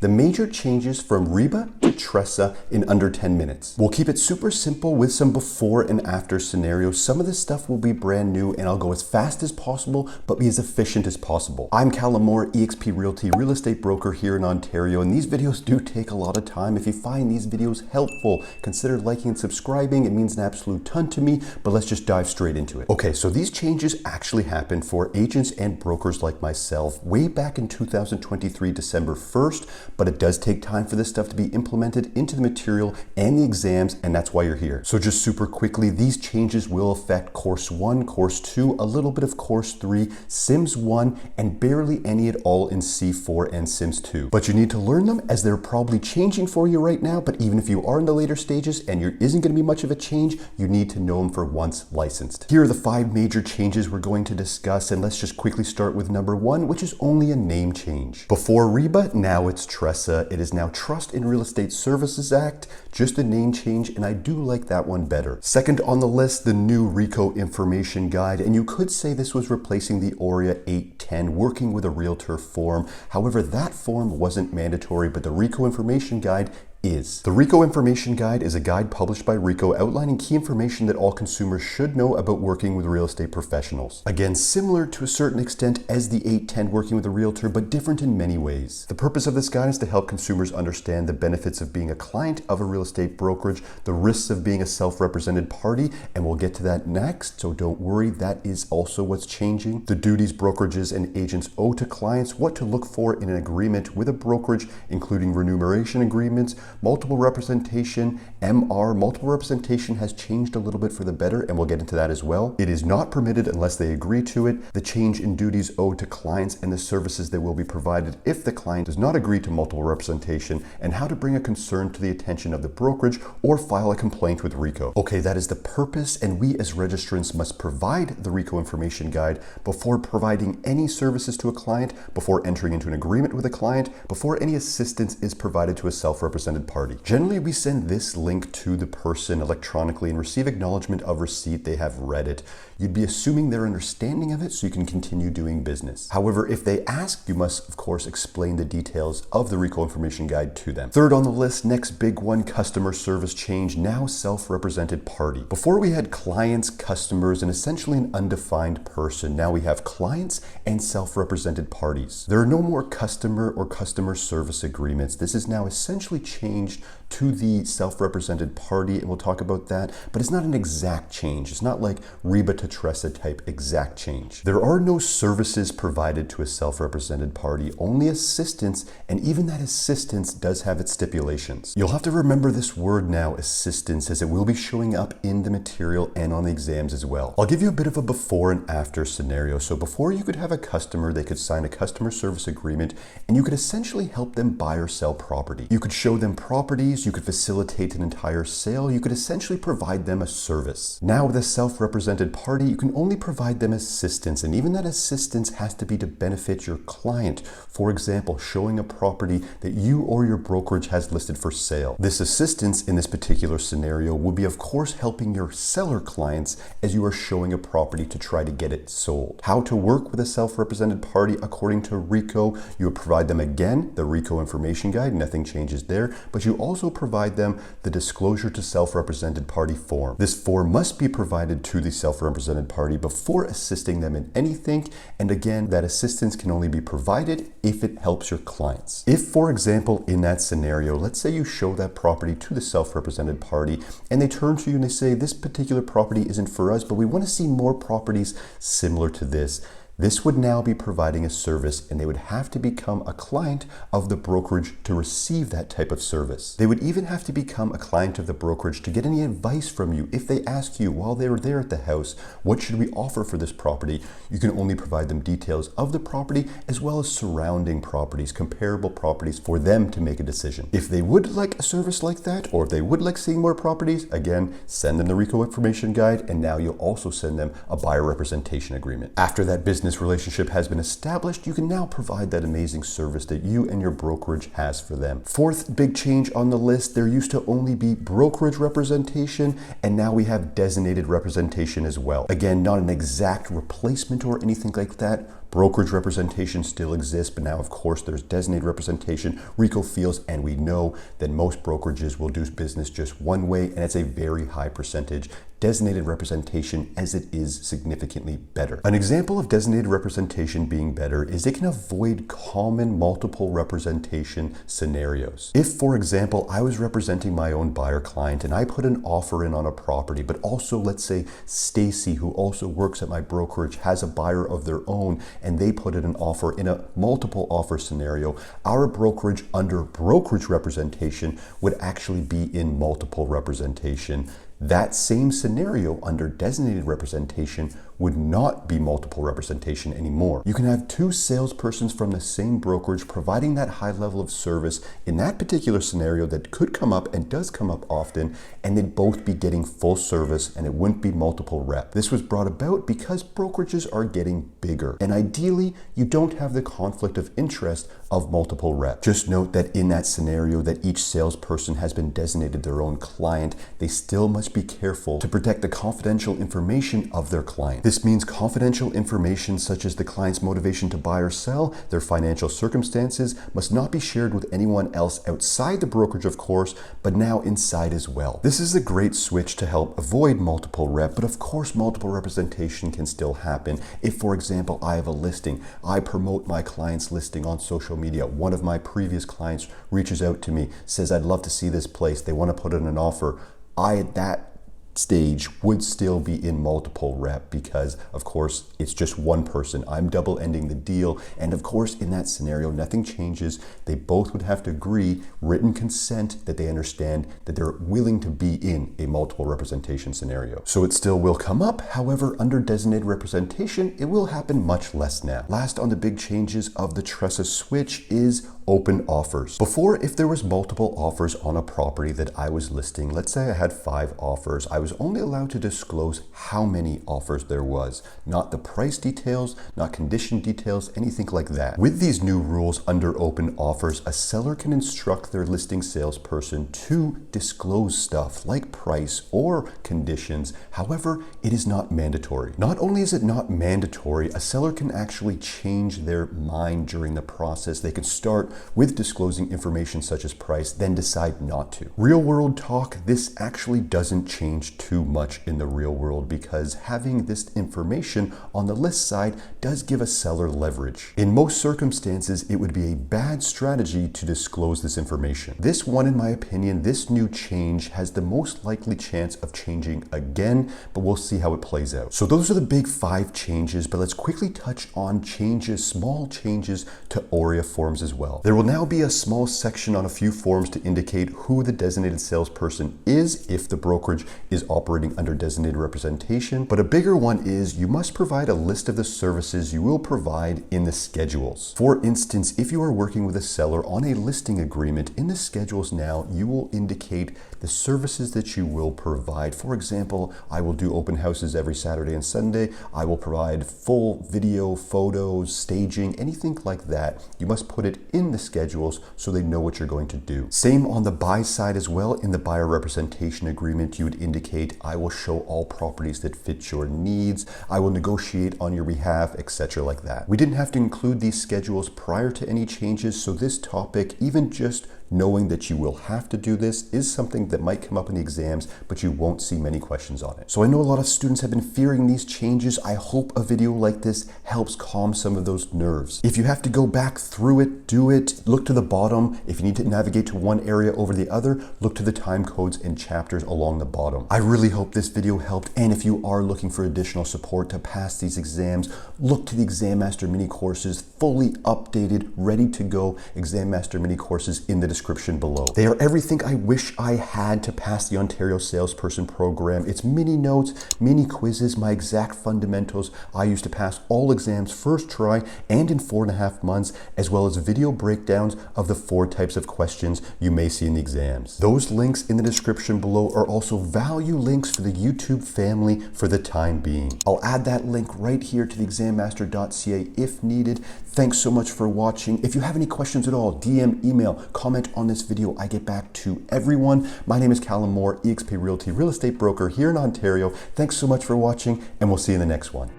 The major changes from REBBA to TRESA in under 10 minutes. We'll keep it super simple with some before and after scenarios. Some of this stuff will be brand new and I'll go as fast as possible, but be as efficient as possible. I'm Callum Moore, eXp Realty real estate broker here in Ontario, and these videos do take a lot of time. If you find these videos helpful, consider liking and subscribing. It means an absolute ton to me, but let's just dive straight into it. Okay, so these changes actually happened for agents and brokers like myself way back in 2023, December 1st. But it does take time for this stuff to be implemented into the material and the exams, and that's why you're here. So just super quickly, these changes will affect Course 1, Course 2, a little bit of Course 3, Sims 1, and barely any at all in C4 and Sims 2. But you need to learn them as they're probably changing for you right now, but even if you are in the later stages and there isn't going to be much of a change, you need to know them for once licensed. Here are the 5 major changes we're going to discuss, and let's just quickly start with number 1, which is only a name change. Before REBBA, now it's TRESA. It is now Trust in Real Estate Services Act, just a name change, and I do like that one better. Second on the list, the new RECO information guide, and you could say this was replacing the ORIA 810 working with a realtor form. However, that form wasn't mandatory, but the RECO information guide is. The RECO Information Guide is a guide published by RECO outlining key information that all consumers should know about working with real estate professionals. Again, similar to a certain extent as the 810 working with a realtor, but different in many ways. The purpose of this guide is to help consumers understand the benefits of being a client of a real estate brokerage, the risks of being a self-represented party, and we'll get to that next, so don't worry, that is also what's changing. The duties brokerages and agents owe to clients, what to look for in an agreement with a brokerage, including remuneration agreements, multiple representation, MR. Multiple representation has changed a little bit for the better, and we'll get into that as well. It is not permitted unless they agree to it. The change in duties owed to clients and the services that will be provided if the client does not agree to multiple representation, and how to bring a concern to the attention of the brokerage or file a complaint with RECO. Okay, that is the purpose, and we as registrants must provide the RECO information guide before providing any services to a client, before entering into an agreement with a client, before any assistance is provided to a self-represented party. Generally, we send this link to the person electronically and receive acknowledgement of receipt they have read it. You'd be assuming their understanding of it so you can continue doing business. However, if they ask, you must of course explain the details of the RECO information guide to them. Third on the list, next big one, customer service change, now self-represented party. Before we had clients, customers, and essentially an undefined person. Now we have clients and self-represented parties. There are no more customer or customer service agreements. This is now essentially changed to the self-represented party, and we'll talk about that, but it's not an exact change. It's not like REBBA to TRESA type exact change. There are no services provided to a self-represented party, only assistance, and even that assistance does have its stipulations. You'll have to remember this word now, assistance, as it will be showing up in the material and on the exams as well. I'll give you a bit of a before and after scenario. So before, you could have a customer, they could sign a customer service agreement, and you could essentially help them buy or sell property. You could show them properties, you could facilitate an entire sale, you could essentially provide them a service. Now with a self-represented party, you can only provide them assistance, and even that assistance has to be to benefit your client. For example, showing a property that you or your brokerage has listed for sale. This assistance in this particular scenario will be of course helping your seller clients as you are showing a property to try to get it sold. How to work with a self-represented party according to RECO, you would provide them again the RECO information guide, nothing changes there, but you also provide them the disclosure to self-represented party form. This form must be provided to the self-represented party before assisting them in anything, and again, that assistance can only be provided if it helps your clients. If, for example, in that scenario, let's say you show that property to the self-represented party and they turn to you and they say, this particular property isn't for us, but we want to see more properties similar to this. This would now be providing a service, and they would have to become a client of the brokerage to receive that type of service. They would even have to become a client of the brokerage to get any advice from you. If they ask you while they were there at the house, what should we offer for this property? You can only provide them details of the property as well as surrounding properties, comparable properties for them to make a decision. If they would like a service like that, or if they would like seeing more properties, again, send them the RECO information guide, and now you'll also send them a buyer representation agreement. After that business relationship has been established, you can now provide that amazing service that you and your brokerage has for them. Fourth big change on the list, there used to only be brokerage representation, and now we have designated representation as well. Again, not an exact replacement or anything like that, Brokerage representation still exists, but now of course there's designated representation, RECO fields, and we know that most brokerages will do business just one way, and it's a very high percentage designated representation, as it is significantly better. An example of designated representation being better is it can avoid common multiple representation scenarios. If, for example, I was representing my own buyer client and I put an offer in on a property, but also let's say Stacy, who also works at my brokerage, has a buyer of their own and they put in an offer in a multiple offer scenario, our brokerage under brokerage representation would actually be in multiple representation. That same scenario under designated representation would not be multiple representation anymore. You can have two salespersons from the same brokerage providing that high level of service in that particular scenario that could come up and does come up often, and they'd both be getting full service and it wouldn't be multiple rep. This was brought about because brokerages are getting bigger, and ideally you don't have the conflict of interest of multiple rep. Just note that in that scenario that each salesperson has been designated their own client, they still must be careful to protect the confidential information of their client. This means confidential information such as the client's motivation to buy or sell, their financial circumstances, must not be shared with anyone else outside the brokerage, of course, but now inside as well. This is a great switch to help avoid multiple rep, but of course multiple representation can still happen. If, for example, I have a listing, I promote my client's listing on social media, one of my previous clients reaches out to me, says, I'd love to see this place, they want to put in an offer. I, at that stage, would still be in multiple rep because of course it's just one person. I'm double ending the deal, and of course in that scenario nothing changes. They both would have to agree, written consent, that they understand that they're willing to be in a multiple representation scenario. So it still will come up, however under designated representation it will happen much less now. Last on the big changes of the TRESA switch is open offers. Before, if there was multiple offers on a property that I was listing, let's say I had 5 offers, I was only allowed to disclose how many offers there was, not the price details, not condition details, anything like that. With these new rules under open offers, a seller can instruct their listing salesperson to disclose stuff like price or conditions. However, it is not mandatory. Not only is it not mandatory, a seller can actually change their mind during the process. They can start with disclosing information such as price, then decide not to. Real world talk, this actually doesn't change too much in the real world because having this information on the list side does give a seller leverage. In most circumstances, it would be a bad strategy to disclose this information. This one, in my opinion, this new change has the most likely chance of changing again, but we'll see how it plays out. So those are the big 5 changes, but let's quickly touch on changes, small changes to OREA forms as well. There will now be a small section on a few forms to indicate who the designated salesperson is if the brokerage is operating under designated representation, but a bigger one is you must provide a list of the services you will provide in the schedules. For instance, if you are working with a seller on a listing agreement, in the schedules now you will indicate the services that you will provide. For example, I will do open houses every Saturday and Sunday. I will provide full video, photos, staging, anything like that. You must put it in the schedules so they know what you're going to do. Same on the buy side as well. In the buyer representation agreement, you would indicate, I will show all properties that fit your needs. I will negotiate on your behalf, etc. like that. We didn't have to include these schedules prior to any changes, so this topic, even just knowing that you will have to do this, is something that might come up in the exams, but you won't see many questions on it. So I know a lot of students have been fearing these changes. I hope a video like this helps calm some of those nerves. If you have to go back through it, do it. Look to the bottom. If you need to navigate to one area over the other, look to the time codes and chapters along the bottom. I really hope this video helped, and if you are looking for additional support to pass these exams, look to the Exam Master mini courses, fully updated, ready to go Exam Master mini courses in the description below. They are everything I wish I had to pass the Ontario Salesperson program. It's mini notes, mini quizzes, my exact fundamentals. I used to pass all exams first try and in 4.5 months, as well as video breakdowns of the 4 types of questions you may see in the exams. Those links in the description below are also value links for the YouTube family for the time being. I'll add that link right here to the exammaster.ca if needed. Thanks so much for watching. If you have any questions at all, DM, email, comment on this video. I get back to everyone. My name is Callum Moore, eXp Realty real estate broker here in Ontario. Thanks so much for watching, and we'll see you in the next one.